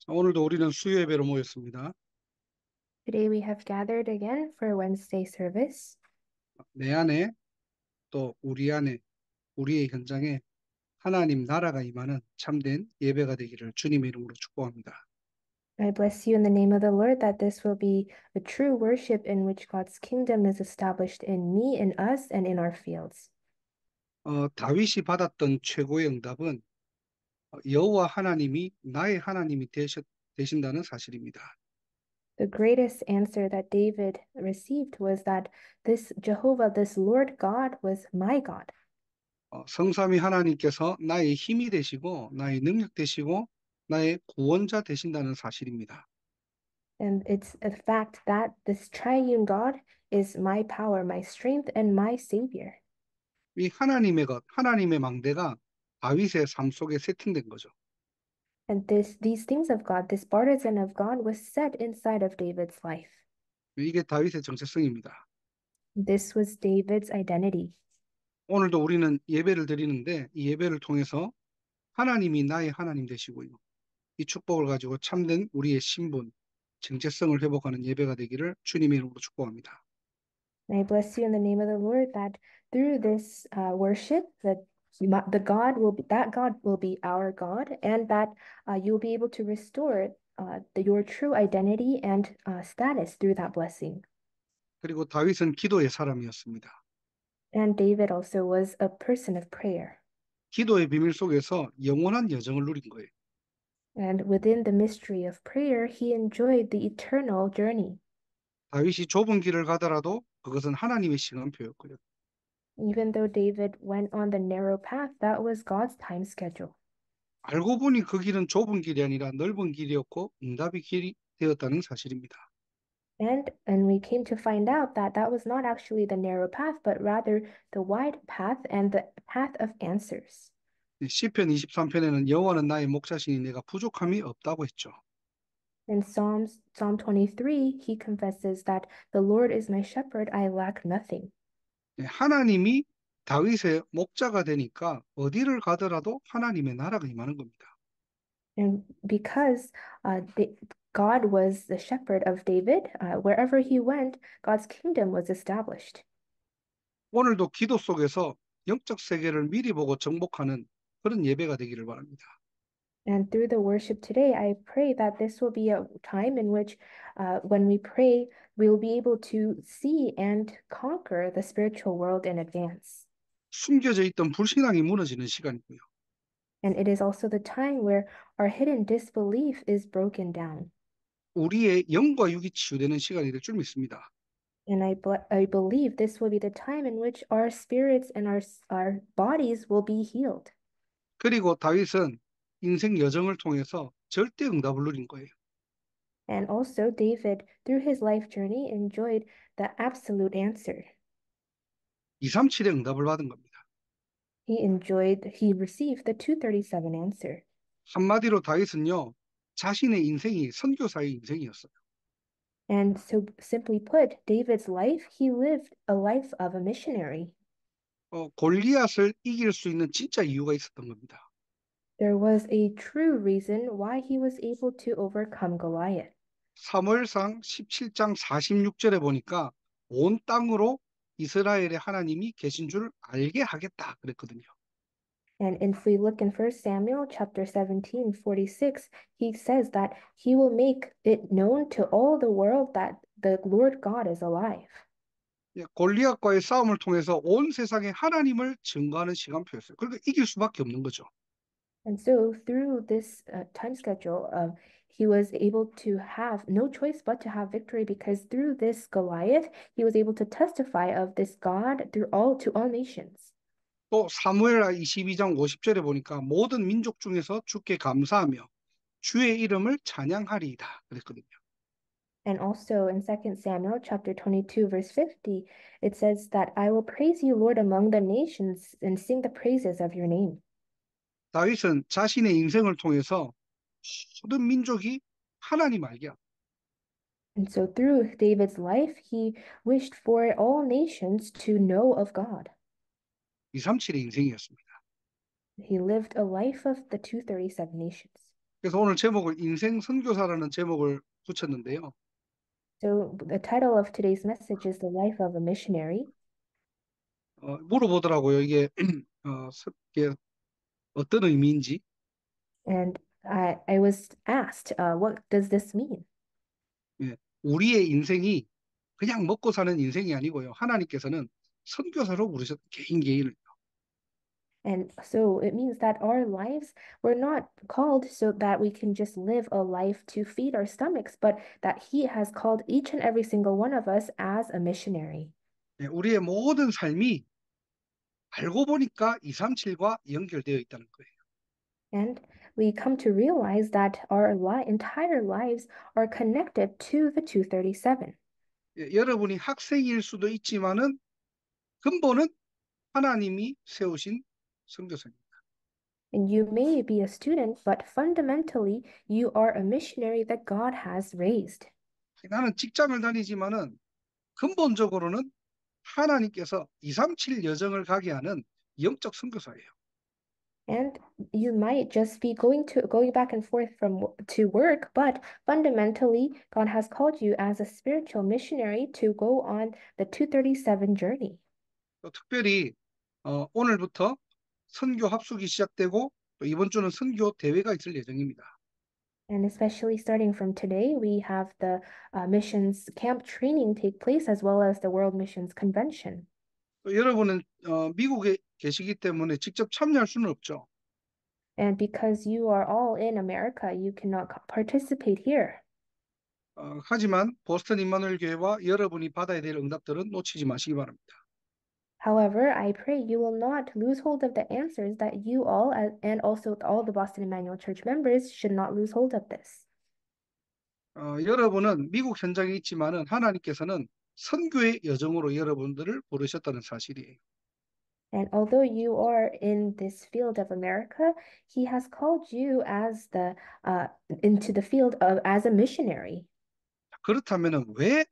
오늘도 우리는 수요 예배로 모였습니다. Today we have gathered again for Wednesday service. 내 안에 또 우리 안에 우리의 현장에 하나님 나라가 임하는 참된 예배가 되기를 주님의 이름으로 축복합니다. I bless you in the name of the Lord that this will be a true worship in which God's kingdom is established in me, in us, and in our fields. 다윗이 받았던 최고의 응답은 여호와 하나님이 나의 하나님이 되신다는 사실입니다. The greatest answer that David received was that this Jehovah, this Lord God, was my God. 성삼위 하나님께서 나의 힘이 되시고 나의 능력 되시고 나의 구원자 되신다는 사실입니다. And it's a fact that this triune God is my power, my strength, and my Savior. 이 하나님의 것, 하나님의 망대가 다윗의 삶 속에 세팅된 거죠. And these things of God, this partisan of God, was set inside of David's life. 이게 다윗의 정체성입니다. This was David's identity. 오늘도 우리는 예배를 드리는데 이 예배를 통해서 하나님이 나의 하나님 되시고요. 이 축복을 가지고 참된 우리의 신분, 정체성을 회복하는 예배가 되기를 주님의 이름으로 축복합니다. And I bless you in the name of the Lord that through this worship, that the God will be that God will be our God, and that you'll be able to restore your true identity and status through that blessing. 그리고 다윗은 기도의 사람이었습니다. And David also was a person of prayer. 기도의 비밀 속에서 영원한 여정을 누린 거예요. And within the mystery of prayer, he enjoyed the eternal journey. 다윗이 좁은 길을 가더라도 그것은 하나님의 시간표였고요. Even though David went on the narrow path, that was God's time schedule. 알고 보니 그 길은 좁은 길이 아니라 넓은 길이었고 응답의 길이 되었다는 사실입니다. And we came to find out that that was not actually the narrow path, but rather the wide path and the path of answers. 시편 23편에는 여호와는 나의 목자시니 내가 부족함이 없다고 했죠. In Psalm 23, he confesses that the Lord is my shepherd, I lack nothing. 하나님이 다윗의 목자가 되니까 어디를 가더라도 하나님의 나라가 임하는 겁니다. And because God was the shepherd of David, wherever he went, God's kingdom was established. 오늘도 기도 속에서 영적 세계를 미리 보고 정복하는 그런 예배가 되기를 바랍니다. And through the worship today, I pray that this will be a time in which, when we pray, we will be able to see and conquer the spiritual world in advance. 숨겨져 있던 불신앙이 무너지는 시간이고요. And it is also the time where our hidden disbelief is broken down. 우리의 영과 육이 치유되는 시간이 될 줄 믿습니다. And I believe this will be the time in which our spirits and our bodies will be healed. 그리고 다윗은 인생 여정을 통해서 절대 응답을 누린 거예요. And also, David, through his life journey, enjoyed the absolute answer. 237의 응답을 받은 겁니다. He received the 237 answer. 한마디로 다윗은요, 자신의 인생이 선교사의 인생이었어요. And so, simply put, David's life, he lived a life of a missionary. 골리앗을 이길 수 있는 진짜 이유가 있었던 겁니다. There was a true reason why he was able to overcome Goliath. 사무엘상 17장 46절에 보니까 온 땅으로 이스라엘의 하나님이 계신 줄 알게 하겠다 그랬거든요. And if we look in First Samuel chapter 17:46, he says that he will make it known to all the world that the Lord God is alive. 예, 골리앗과의 싸움을 통해서 온 세상에 하나님을 증거하는 시간표였어요. 그러니까 이길 수밖에 없는 거죠. And so through this time schedule, he was able to have no choice but to have victory because through this Goliath, he was able to testify of this God through all to all nations. 또 사무엘하 22장 50절에 보니까 모든 민족 중에서 주께 감사하며 주의 이름을 찬양하리이다 그랬거든요. And also in Second Samuel chapter 22 verse 50, it says that I will praise you, Lord, among the nations and sing the praises of your name. 다윗은 자신의 인생을 통해서 모든 민족이 하나님 알게 하고 And so through David's life, he wished for all nations to know of God. 237의 인생이었습니다. He lived a life of the 237 nations. 그래서 오늘 제목을 인생 선교사라는 제목을 붙였는데요. So the title of today's message is The Life of a Missionary. 물어보더라고요. 이게, 이게 어떤 의미인지. And I was asked, what does this mean? 예, 우리의 인생이 그냥 먹고 사는 인생이 아니고요. 하나님께서는 선교사로 부르셨 개인 개인을. And so it means that our lives were not called so that we can just live a life to feed our stomachs, but that He has called each and every single one of us as a missionary. 예, 우리의 모든 삶이 알고 보니까 237과 연결되어 있다는 거예요. And we come to realize that our entire lives are connected to the 237. 예, 여러분이 학생일 수도 있지만은 근본은 하나님이 세우신 선교사입니다. And you may be a student, but fundamentally, you are a missionary that God has raised. 나는 직장을 다니지만은 근본적으로는 하나님께서 237 여정을 가게 하는 영적 선교사예요. And you might just be going back and forth from to work, but fundamentally, God has called you as a spiritual missionary to go on the 237 journey. 또 특별히 오늘부터 선교 합숙이 시작되고 또 이번 주는 선교 대회가 있을 예정입니다. And especially starting from today, we have the missions camp training take place as well as the World Missions Convention. 또 여러분은 미국에 계시기 때문에 직접 참여할 수는 없죠. And because you are all in America, you cannot participate here. 하지만 보스턴 임마누엘 교회와 여러분이 받아야 될 응답들은 놓치지 마시기 바랍니다. However, I pray you will not lose hold of the answers that you all, and also all the Boston Emmanuel Church members, should not lose hold of this. 여러분은 미국 현장에 있지만은 하나님께서는 선교의 여정으로 여러분들을 부르셨다는 사실이에요. And although you are in this field of America, He has called you as into the field of as a missionary. 그렇다면은 왜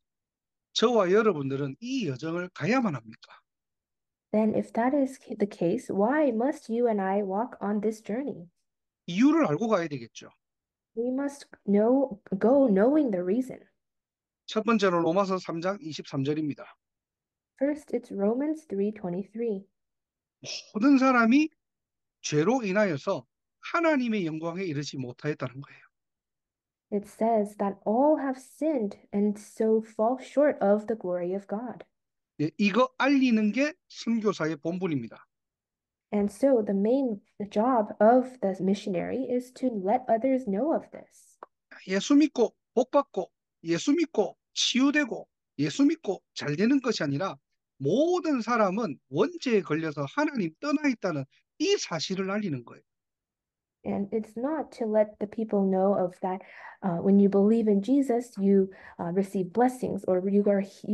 저와 여러분들은 이 여정을 가야만 합니까? Then, if that is the case, why must you and I walk on this journey? 이유를 알고 가야 되겠죠. We must go knowing the reason. 첫 번째로 로마서 3장 23절입니다. First, it's Romans 3:23. 모든 사람이 죄로 인하여서 하나님의 영광에 이르지 못하였다는 거예요. It says that all have sinned and so fall short of the glory of God. 예, 이거 알리는 게 선교사의 본분입니다. And so the main job of the missionary is to let others know of this. 예수 믿고 복 받고 예수 믿고 치유되고 예수 믿고 잘 되는 것이 아니라 모든 사람은 원죄에 걸려서 하나님 떠나 있다는 이 사실을 알리는 거예요. And it's not to let the people know of that when you believe in Jesus, you receive blessings or you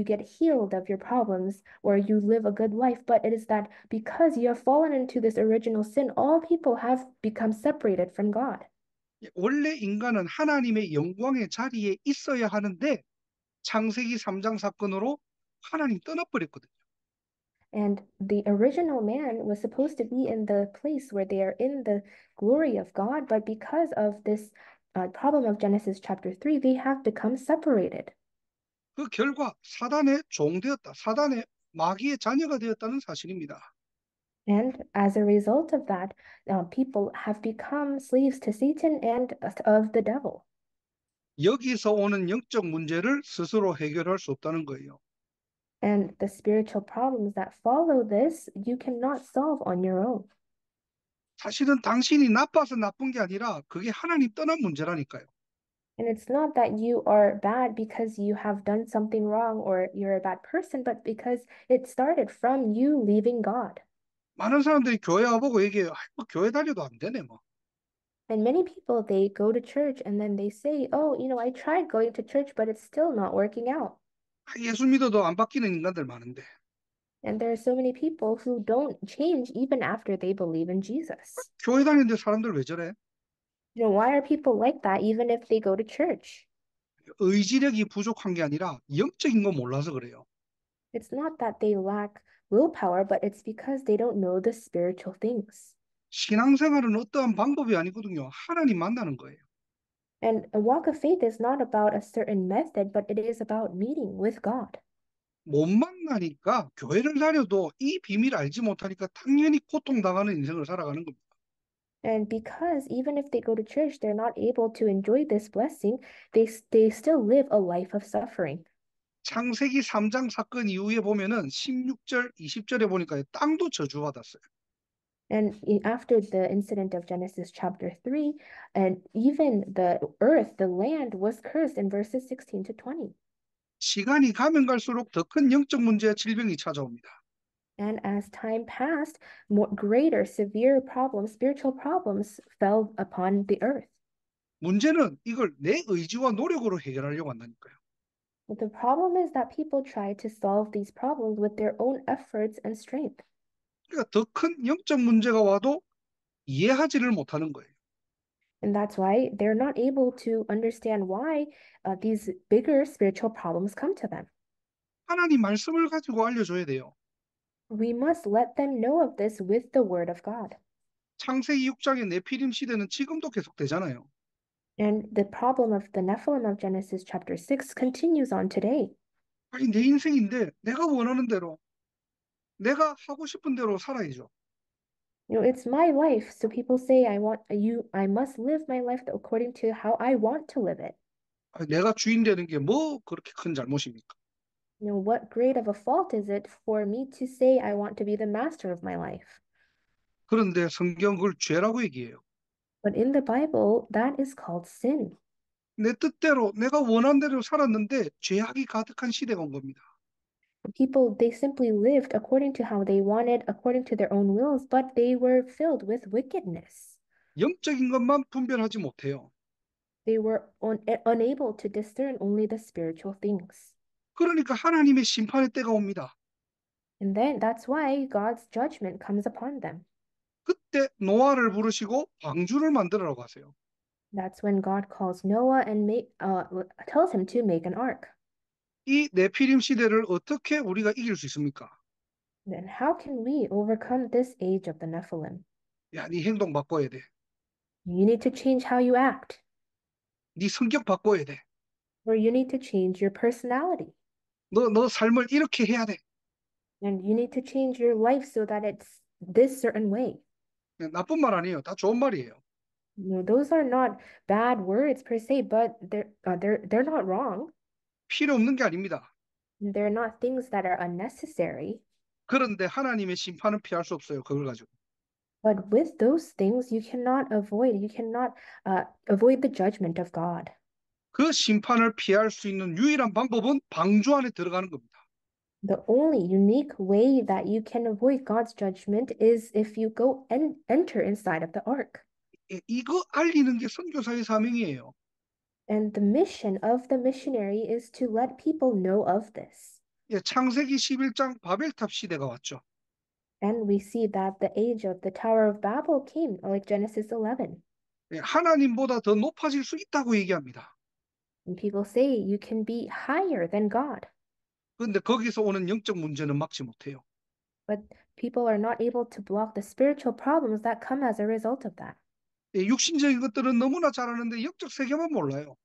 get healed of your problems or you live a good life, but it is that because you have fallen into this original sin, all people have become separated from God. 원래 인간은 하나님의 영광의 자리에 있어야 하는데 창세기 3장 사건으로 하나님 떠나버렸거든요. And the original man was supposed to be in the place where they are in the glory of God, but because of this problem of Genesis chapter 3, they have become separated. 그 결과 사단의 종 되었다. 사단의 마귀의 자녀가 되었다는 사실입니다. And as a result of that, people have become slaves to Satan and of the devil. 여기서 오는 영적 문제를 스스로 해결할 수 없다는 거예요. And the spiritual problems that follow this, you cannot solve on your own. 사실은 당신이 나빠서 나쁜 게 아니라 그게 하나님 떠난 문제라니까요. And it's not that you are bad because you have done something wrong or you're a bad person, but because it started from you leaving God. 많은 사람들이 교회 와보고 얘기해요. 뭐 교회 다녀도 안 되네 뭐. And many people, they go to church and then they say, oh, I tried going to church, but it's still not working out. 예수 믿어도 안 바뀌는 인간들 많은데. And there are so many people who don't change even after they believe in Jesus. 교회 다니는데 사람들 왜 저래? Why are people like that even if they go to church? 의지력이 부족한 게 아니라 영적인 거 몰라서 그래요. It's not that they lack willpower, but it's because they don't know the spiritual things. 신앙생활은 어떠한 방법이 아니거든요. 하나님 만나는 거예요. And a walk of faith is not about a certain method, but it is about meeting with God. 못 만나니까 교회를 다녀도 이 비밀을 알지 못하니까 당연히 고통당하는 인생을 살아가는 겁니다. And because even if they go to church, they're not able to enjoy this blessing, they still live a life of suffering. 창세기 3장 사건 이후에 보면은 16절, 20절에 보니까 땅도 저주받았어요. And after the incident of Genesis chapter 3, and even the earth, the land was cursed in verses 16 to 20. 시간이 가면 갈수록 더 큰 영적 문제와 질병이 찾아옵니다. And as time passed, more greater, severe problems, spiritual problems fell upon the earth. 문제는 이걸 내 의지와 노력으로 해결하려고 한다니까요. But the problem is that people try to solve these problems with their own efforts and strength. 그러니까 더 큰 영적 문제가 와도 이해하지를 못하는 거예요. And that's why they're not able to understand why these bigger spiritual problems come to them. 하나님 말씀을 가지고 알려줘야 돼요. We must let them know of this with the word of God. 창세기 6장의 네피림 시대는 지금도 계속되잖아요. And the problem of the Nephilim of Genesis chapter 6 continues on today. 아니 내 인생인데 내가 원하는 대로 내가 하고 싶은 대로 살아야죠. It's my life, so people say I must live my life according to how I want to live it. 아니, 내가 주인 되는 게 뭐 그렇게 큰 잘못입니까? What great of a fault is it for me to say I want to be the master of my life? 그런데 성경 그걸 죄라고 얘기해요. But in the Bible, that is called sin. 내 뜻대로 내가 원한 대로 살았는데 죄악이 가득한 시대가 온 겁니다. People, they simply lived according to how they wanted, according to their own wills, but they were filled with wickedness. 영적인 것만 분별하지 못해요. They were unable to discern only the spiritual things. 그러니까 하나님의 심판의 때가 옵니다. And then that's why God's judgment comes upon them. 그때 노아를 부르시고 방주를 만들어라고 하세요. That's when God calls Noah and tells him to make an ark. 이 네피림 시대를 어떻게 우리가 이길 수 있습니까? Then how can we overcome this age of the Nephilim? 야, 네 행동 바꿔야 돼. You need to change how you act, 네 성격 바꿔야 돼. or you need to change your personality, 너 삶을 이렇게 해야 돼. and you need to change your life so that it's this certain way. 나쁜 말 아니에요. 다 좋은 말이에요. Those are not bad words per se, but they're not wrong. 필요 없는 게 아닙니다. They're not things that are unnecessary. 그런데 하나님의 심판은 피할 수 없어요. 그걸 가지고. But with those things, you cannot avoid the judgment of God. 그 심판을 피할 수 있는 유일한 방법은 방주 안에 들어가는 겁니다. The only unique way that you can avoid God's judgment is if you go and enter inside of the ark. 이거 알리는 게 선교사의 사명이에요. And the mission of the missionary is to let people know of this. 창세기 11장 바벨탑 시대가 왔죠. And we see that the age of the Tower of Babel came, like Genesis 11. 하나님보다 더 높아질 수 있다고 얘기합니다. And people say you can be higher than God. 그런데 거기서 오는 영적 문제는 막지 못해요. But people are not able to block the spiritual problems that come as a result of that. 육신적인 것들은 너무나 잘하는데 영적 세계만 몰라요.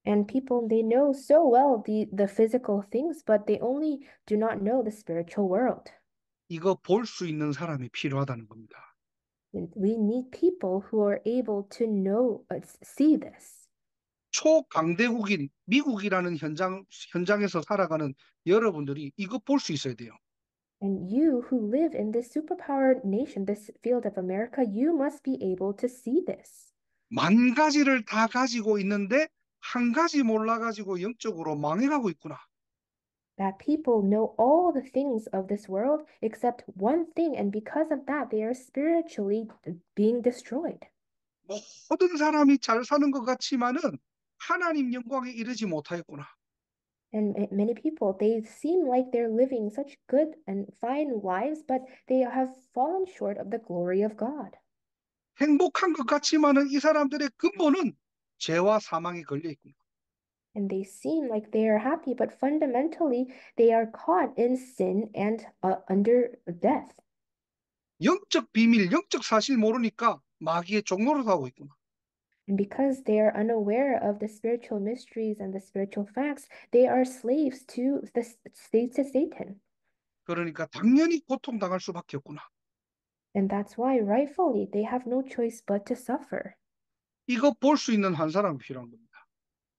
And people, they know so well the physical things, but they only do not know the spiritual world. 이거 볼 수 있는 사람이 필요하다는 겁니다. And we need people who are able to see this. 초강대국인 미국이라는 현장에서 살아가는 여러분들이 이거 볼 수 있어야 돼요. And you who live in this superpowered nation, this field of America, you must be able to see this. 만 가지를 다 가지고 있는데 한 가지 몰라가지고 영적으로 망해가고 있구나. That people know all the things of this world except one thing, and because of that, they are spiritually being destroyed. 모든 사람이 잘 사는 것 같지만은 하나님 영광에 이르지 못하였구나. And many people, they seem like they're living such good and fine lives, but they have fallen short of the glory of God. 행복한 것 같지만은 이 사람들의 근본은 죄와 사망에 걸려 있구나. And they seem like they are happy, but fundamentally, they are caught in sin and under death. 영적 비밀, 영적 사실 모르니까 마귀의 종노릇 하고 있구나. And because they are unaware of the spiritual mysteries and the spiritual facts, they are slaves to to Satan. 그러니까 당연히 고통당할 수밖에 없구나. And that's why, rightfully, they have no choice but to suffer. 이거 볼 수 있는 한 사람이 필요한 겁니다.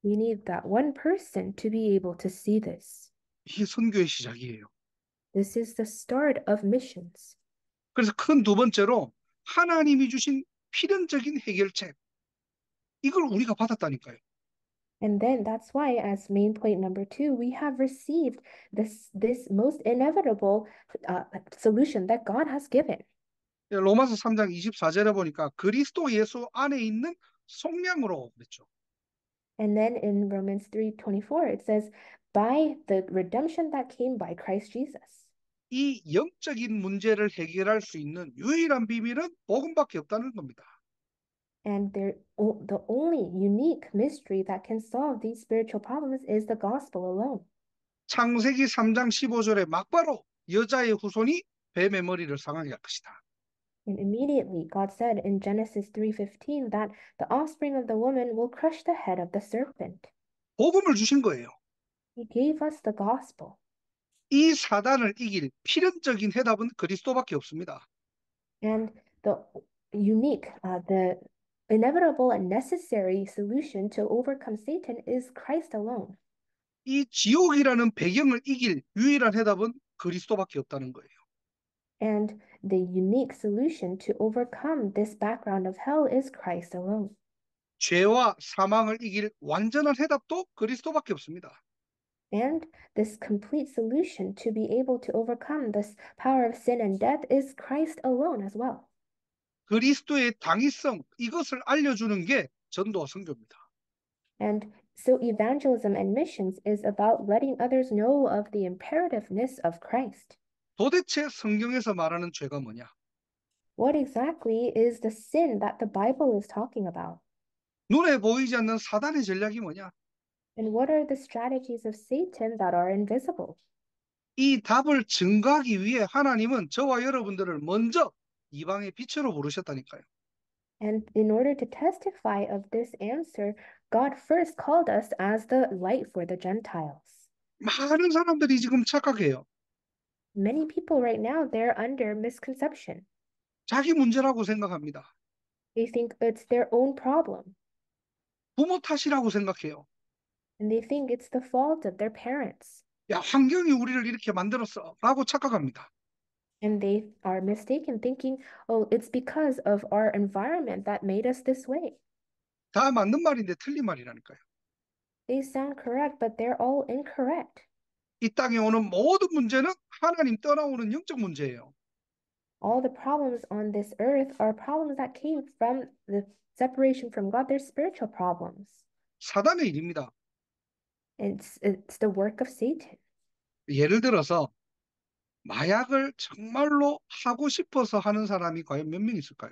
We need that one person to be able to see this. 이게 선교의 시작이에요. This is the start of missions. 그래서 큰 두 번째로 하나님이 주신 필연적인 해결책. 이걸 우리가 받았다니까요. And then that's why, as main point number two, we have received this most inevitable solution that God has given. 로마서 3장 24절에 보니까 그리스도 예수 안에 있는 속량으로 그랬죠. And then in Romans 3:24, it says, by the redemption that came by Christ Jesus. 이 영적인 문제를 해결할 수 있는 유일한 비밀은 복음밖에 없다는 겁니다. And the only unique mystery that can solve these spiritual problems is the gospel alone. 창세기 3장 15절에 막바로 여자의 후손이 뱀의 머리를 상하게 할 것이다. And immediately God said in Genesis 3:15 that the offspring of the woman will crush the head of the serpent. 복음을 주신 거예요. He gave us the gospel. 이 사단을 이길 필연적인 해답은 그리스도밖에 없습니다. And the the inevitable and necessary solution to overcome Satan is Christ alone. 이 지옥이라는 배경을 이길 유일한 해답은 그리스도밖에 없다는 거예요. And the unique solution to overcome this background of hell is Christ alone. 죄와 사망을 이길 완전한 해답도 그리스도밖에 없습니다. And this complete solution to be able to overcome this power of sin and death is Christ alone as well. 그리스도의 당위성, 이것을 알려주는 게 전도와 선교입니다. And so evangelism and missions is about letting others know of the imperativeness of Christ. 도대체 성경에서 말하는 죄가 뭐냐? What exactly is the sin that the Bible is talking about? 눈에 보이지 않는 사단의 전략이 뭐냐? And what are the strategies of Satan that are invisible? 이 답을 증거하기 위해 하나님은 저와 여러분들을 먼저 이방의 빛으로 부르셨다니까요. And in order to testify of this answer, God first called us as the light for the Gentiles. 많은 사람들이 지금 착각해요. Many people right now, they're under misconception. 자기 문제라고 생각합니다. They think it's their own problem, 부모 탓이라고 생각해요. and they think it's the fault of their parents. 야, 환경이 우리를 이렇게 만들었어 라고 착각합니다. And they are mistaken, thinking, oh, it's because of our environment that made us this way. 다 맞는 말인데 틀린 말이라니까요. They sound correct, but they're all incorrect. 이 땅에 오는 모든 문제는 하나님 떠나오는 영적 문제예요. All the problems on this earth are problems that came from the separation from God. They're spiritual problems. 사단의 일입니다. It's the work of Satan. 예를 들어서 마약을 정말로 하고 싶어서 하는 사람이 과연 몇 명 있을까요?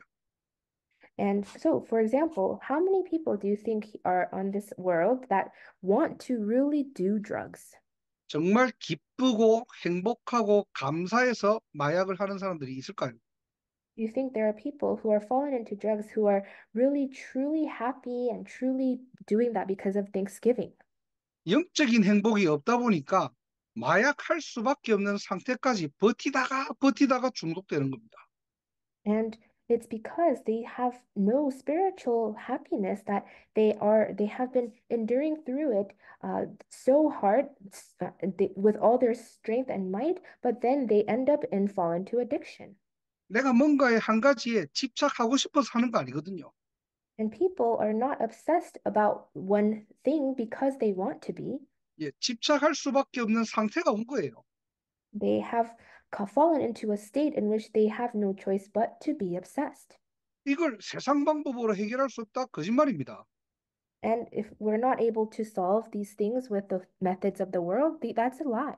And so, for example, how many people do you think are on this world that want to really do drugs? 정말 기쁘고 행복하고 감사해서 마약을 하는 사람들이 있을까요? Do you think there are people who are falling into drugs who are really, truly happy and truly doing that because of Thanksgiving? 영적인 행복이 없다 보니까 마약할 수밖에 없는 상태까지 버티다가 중독되는 겁니다. And it's because they have no spiritual happiness that they have been enduring through it so hard with all their strength and might, but then they end up and fall into addiction. 내가 뭔가에 한 가지에 집착하고 싶어서 하는 거 아니거든요. And people are not obsessed about one thing because they want to be. 예, 집착할 수밖에 없는 상태가 온 거예요. They have fallen into a state in which they have no choice but to be obsessed. 이걸 세상 방법으로 해결할 수 없다? 거짓말입니다. And if we're not able to solve these things with the methods of the world, that's a lie.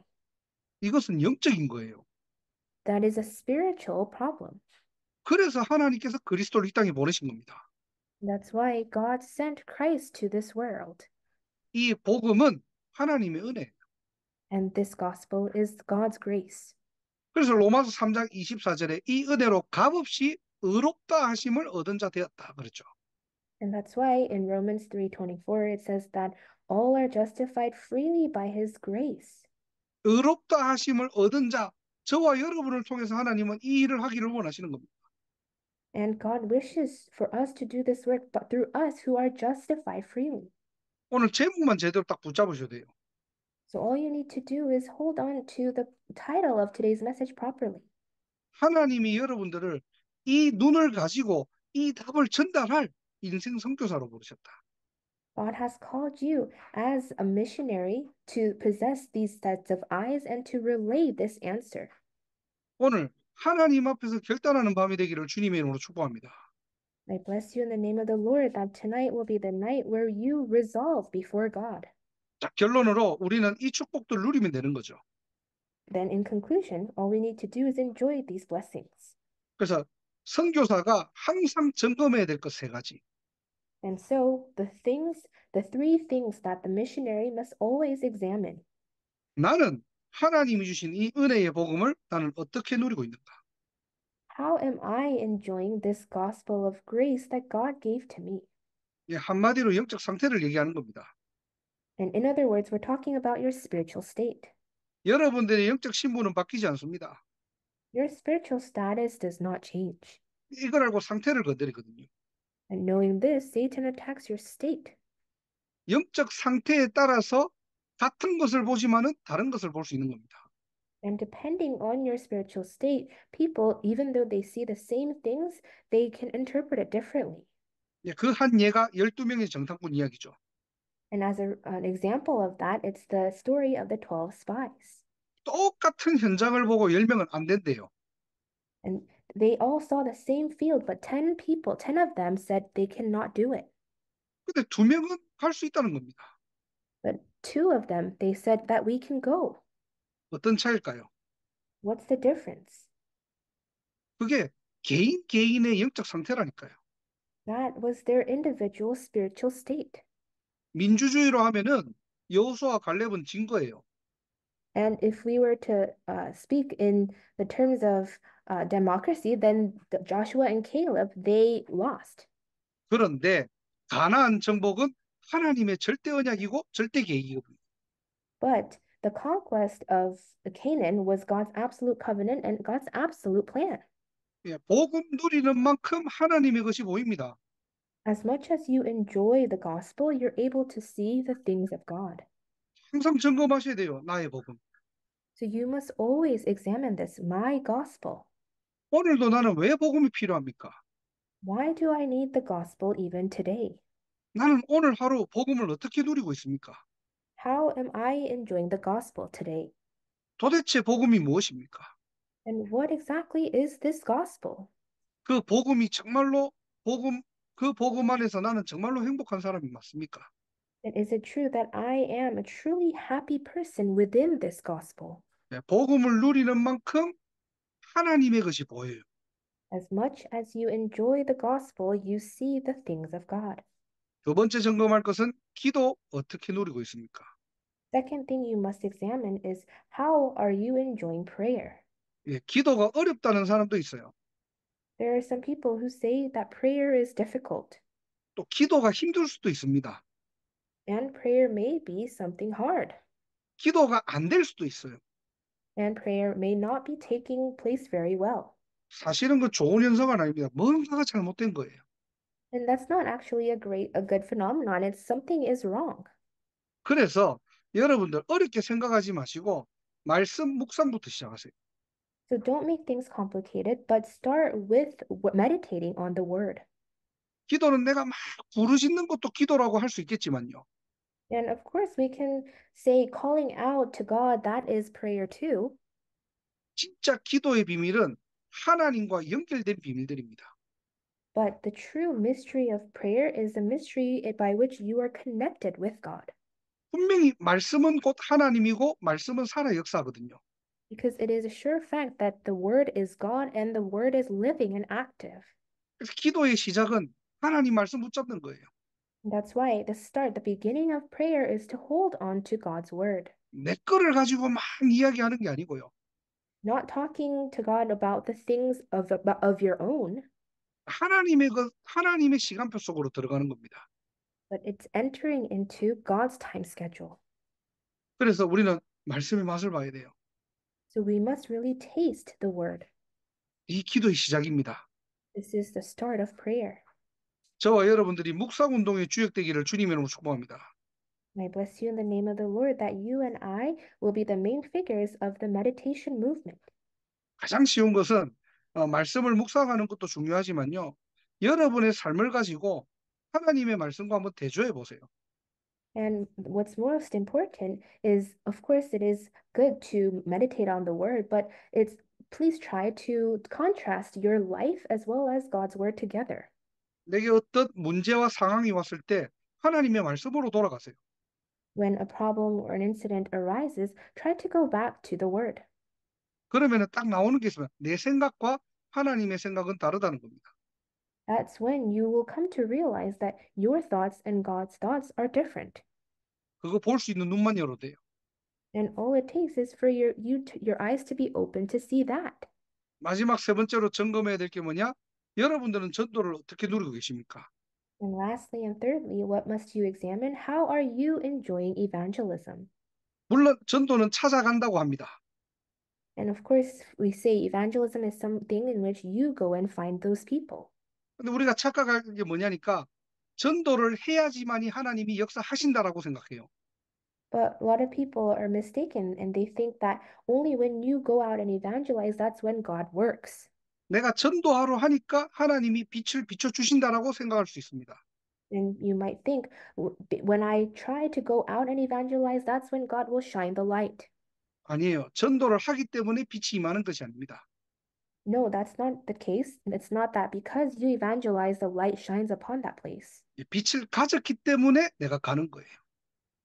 이것은 영적인 거예요. That is a spiritual problem. 그래서 하나님께서 그리스도를 이 땅에 보내신 겁니다. That's why God sent Christ to this world. 이 복음은 하나님의 은혜예요. And this gospel is God's grace. 그래서 로마서 3장 24절에 이 은혜로 값없이 의롭다 하심을 얻은 자 되었다 그랬죠. And that's why in Romans 3:24 it says that all are justified freely by his grace. 의롭다 하심을 얻은 자, 저와 여러분을 통해서 하나님은 이 일을 하기를 원하시는 겁니다. And God wishes for us to do this work, but through us who are justified freely. 오늘 제목만 제대로 딱 붙잡으셔야 돼요. So all you need to do is hold on to the title of today's message properly. 하나님이 여러분들을 이 눈을 가지고 이 답을 전달할 인생 선교사로 부르셨다. God has called you as a missionary to possess these sets of eyes and to relay this answer. 오늘 하나님 앞에서 결단하는 밤이 되기를 주님의 이름으로 축복합니다. I bless you in the name of the Lord that tonight will be the night where you resolve before God. 자, 결론으로 우리는 이 축복들 누리면 되는 거죠. Then, in conclusion, all we need to do is enjoy these blessings. 그래서 선교사가 항상 점검해야 될 것 세 가지. And so, the three things that the missionary must always examine. 나는 하나님이 주신 이 은혜의 복음을 나는 어떻게 누리고 있는가? How am I enjoying this gospel of grace that God gave to me? 예, 한마디로 영적 상태를 얘기하는 겁니다. And in other words, we're talking about your spiritual state. 여러분들의 영적 신분은 바뀌지 않습니다. Your spiritual status does not change. 이걸 알고 상태를 건드리거든요. And knowing this, Satan attacks your state. 영적 상태에 따라서 같은 것을 보지만은 다른 것을 볼 수 있는 겁니다. And depending on your spiritual state, people, even though they see the same things, they can interpret it differently. 예, 그 한 예가 12명의 정탐꾼 이야기죠. And as an example of that, it's the story of the 12 spies. 똑같은 현장을 보고 10명은 안 된대요. And they all saw the same field, but 10 people, 10 of them said they cannot do it. 근데 2명은 갈 수 있다는 겁니다. But 2 of them, they said that we can go. 어떤 차일까요? What's the difference? 그게 개인 개인의 영적 상태라니까요. That was their individual spiritual state. 민주주의로 하면은 여호수아와 갈렙은 진 거예요. And if we were to speak in the terms of democracy, then Joshua and Caleb, they lost. 그런데 가나안 정복은 하나님의 절대 언약이고 절대 계획이거든요. But the conquest of Canaan was God's absolute covenant and God's absolute plan. 예, 복음 누리는 만큼 하나님의 것이 보입니다. As much as you enjoy the gospel, you're able to see the things of God. 항상 점검하셔야 돼요. 나의 복음. So you must always examine this, my gospel. 오늘도 나는 왜 복음이 필요합니까? Why do I need the gospel even today? 나는 오늘 하루 복음을 어떻게 누리고 있습니까? How am I enjoying the gospel today? 도대체 복음이 무엇입니까? And what exactly is this gospel? 그 복음이 정말로 그 복음 안에서 나는 정말로 행복한 사람이 맞습니까? And is it true that I am a truly happy person within this gospel? 네, 복음을 누리는 만큼 하나님의 것이 보여요. As much as you enjoy the gospel, you see the things of God. 두 번째 점검할 것은 기도 어떻게 누리고 있습니까? Second thing you must examine is how are you enjoying prayer? 예, 기도가 어렵다는 사람도 있어요. There are some people who say that prayer is difficult, 또 기도가 힘들 수도 있습니다. and prayer may be something hard, 기도가 안 될 수도 있어요. and prayer may not be taking place very well. 사실은 그 좋은 현상은 아닙니다. 뭔가가 잘못된 거예요. And that's not actually a good phenomenon. It's something is wrong. 그래서 여러분들 어렵게 생각하지 마시고 말씀 묵상부터 시작하세요. So don't make things complicated, but start with meditating on the word. 기도는 내가 막 부르짖는 것도 기도라고 할 수 있겠지만요. And of course, we can say calling out to God, that is prayer too. 진짜 기도의 비밀은 하나님과 연결된 비밀들입니다. But the true mystery of prayer is the mystery by which you are connected with God. 분명히 말씀은 곧 하나님이고 말씀은 살아 역사거든요. Because it is a sure fact that the word is God and the word is living and active. 그래서 기도의 시작은 하나님 말씀 붙잡는 거예요. And that's why the beginning of prayer is to hold on to God's word. 내 거를 가지고 막 이야기하는 게 아니고요. Not talking to God about the things of your own, 하나님의 시간표 속으로 들어가는 겁니다. but it's entering into God's time schedule. 그래서 우리는 말씀의 맛을 봐야 돼요. So we must really taste the word. 이 기도의 시작입니다. This is the start of prayer. 저와 여러분들이 묵상 운동에 주역되기를 주님의 이름으로 축복합니다. And I bless you in the name of the Lord that you and I will be the main figures of the meditation movement. 가장 쉬운 것은 말씀을 묵상하는 것도 중요하지만요. 여러분의 삶을 가지고 하나님의 말씀과 한번 대조해 보세요. And what's most important is, of course, it is good to meditate on the word, but it's please try to contrast your life as well as God's word together. 내게 어떤 문제와 상황이 왔을 때 하나님의 말씀으로 돌아가세요. When a problem or an incident arises, try to go back to the word. 그러면 딱 나오는 게 있으면 내 생각과 하나님의 생각은 다르다는 겁니다. That's when you will come to realize that your thoughts and God's thoughts are different. 그거 볼 수 있는 눈만 열어도 돼요. And all it takes is for your eyes to be open to see that. 마지막 세 번째로 점검해야 될 게 뭐냐? 여러분들은 전도를 어떻게 누리고 계십니까? And lastly and thirdly, what must you examine? How are you enjoying evangelism? 물론 전도는 찾아간다고 합니다. And of course, we say evangelism is something in which you go and find those people. 근데 우리가 착각할 게 뭐냐니까 전도를 해야지만이 하나님이 역사하신다라고 생각해요. But a lot of people are mistaken and they think that only when you go out and evangelize, that's when God works. 내가 전도하러 하니까 하나님이 빛을 비춰주신다라고 생각할 수 있습니다. And you might think, when I try to go out and evangelize, that's when God will shine the light. 아니에요. 전도를 하기 때문에 빛이 임하는 것이 아닙니다. No, that's not the case. It's not that because you evangelize, the light shines upon that place. 빛을 가졌기 때문에 내가 가는 거예요.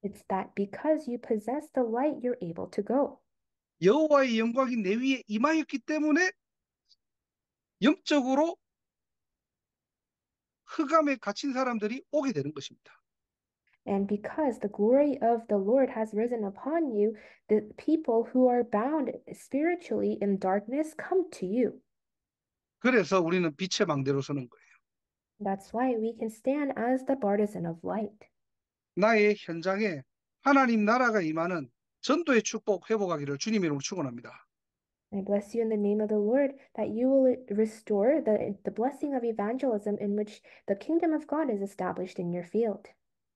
It's that because you possess the light, you're able to go. 여호와의 영광이 내 위에 임하였기 때문에 영적으로 흑암에 갇힌 사람들이 오게 되는 것입니다. And because the glory of the Lord has risen upon you, the people who are bound spiritually in darkness come to you. 그래서 우리는 빛의 망대로 서는 거예요. That's why we can stand as the partisan of light. 나의 현장에 하나님 나라가 임하는 전도의 축복 회복하기를 주님의 이름으로 축원합니다. I bless you in the name of the Lord that you will restore the blessing of evangelism in which the kingdom of God is established in your field.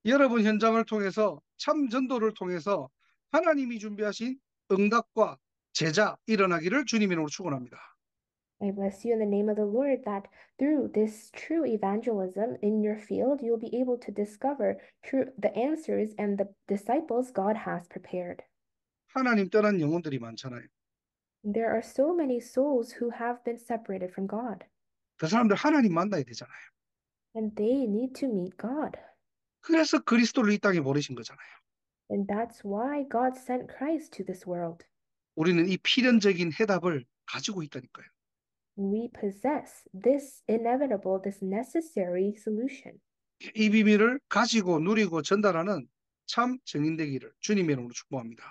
여러분 현장을 통해서 참 전도를 통해서 하나님이 준비하신 응답과 제자 일어나기를 주님의 이름으로 축원합니다. I bless you in the name of the Lord that through this true evangelism in your field, you'll be able to discover the answers and the disciples God has prepared. 하나님 떠난 영혼들이 많잖아요. There are so many souls who have been separated from God, 그 사람들 하나님 만나야 되잖아요. and they need to meet God. 그래서 그리스도를 이 땅에 보내신 거잖아요. And that's why God sent Christ to this world. 우리는 이 필연적인 해답을 가지고 있다니까요. We possess this inevitable, this necessary solution. 이 비밀을 가지고 누리고 전달하는 참 증인 되기를 주님의 이름으로 축복합니다.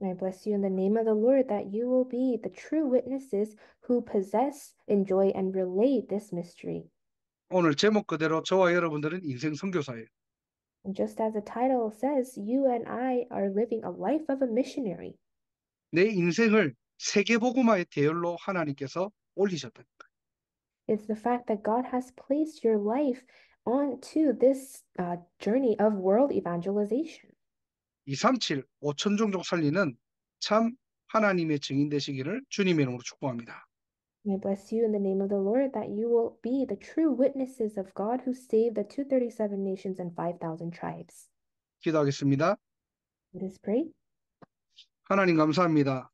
And I bless you in the name of the Lord that you will be the true witnesses who possess, enjoy, and relate this mystery. 오늘 제목 그대로 저와 여러분들은 인생 선교사예요. And just as the title says, you and I are living a life of a missionary. 내 인생을 세계복음화의 대열로 하나님께서 올리셨다니까요. It's the fact that God has placed your life onto this journey of world evangelization. 237, 5천 종족 살리는 참 하나님의 증인 되시기를 주님의 이름으로 축복합니다. And I bless you in the name of the Lord that you will be the true witnesses of God who saved the 237 nations and 5,000 tribes. 기도하겠습니다. Let us pray. 하나님 감사합니다.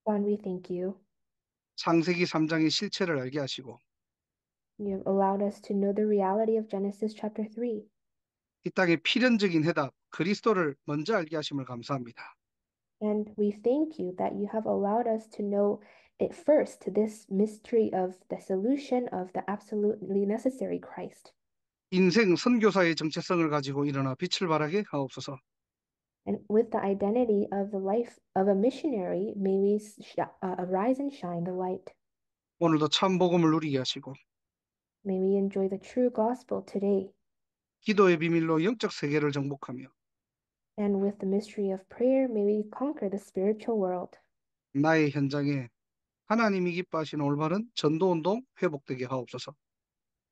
God, we thank you. 창세기 3장의 실체를 알게 하시고 You have allowed us to know the reality of Genesis chapter 3. 이 땅의 필연적인 해답 그리스도를 먼저 알게 하심을 감사합니다. And we thank you that you have allowed us to know it first, this mystery of the solution of the absolutely necessary Christ. 인생 선교사의 정체성을 가지고 일어나 빛을 발하게 하옵소서. And with the identity of the life of a missionary, may we arise and shine the light. 오늘도 참 복음을 누리게 하시고 May we enjoy the true gospel today. 기도의 비밀로 영적 세계를 정복하며 And with the mystery of prayer, may we conquer the spiritual world. 나의 현장에 하나님이 기뻐하시는 올바른 전도운동 회복되게 하옵소서.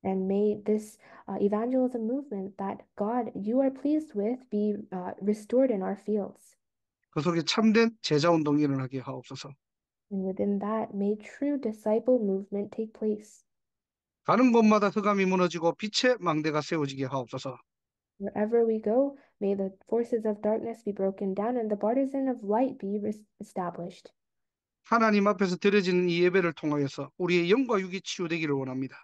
And may this evangelism movement that God, you are pleased with, be restored in our fields. 그 속에 참된 제자운동이 일어나게 하옵소서. And within that, may true disciple movement take place. 가는 곳마다 흑암이 무너지고 빛의 망대가 세워지게 하옵소서. Wherever we go, may the forces of darkness be broken down and the partisan of light be established. 하나님 앞에서 드려지는 이 예배를 통하여서 우리의 영과 육이 치유되기를 원합니다.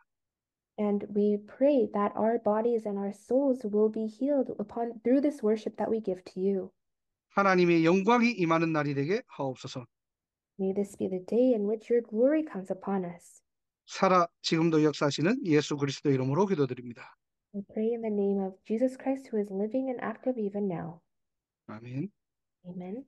And we pray that our bodies and our souls will be healed upon through this worship that we give to you. 하나님의 영광이 임하는 날이 되게 하옵소서. May this be the day in which your glory comes upon us. 살아 지금도 역사하시는 예수 그리스도 이름으로 기도드립니다. We pray in the name of Jesus Christ, who is living and active even now. 아멘. Amen.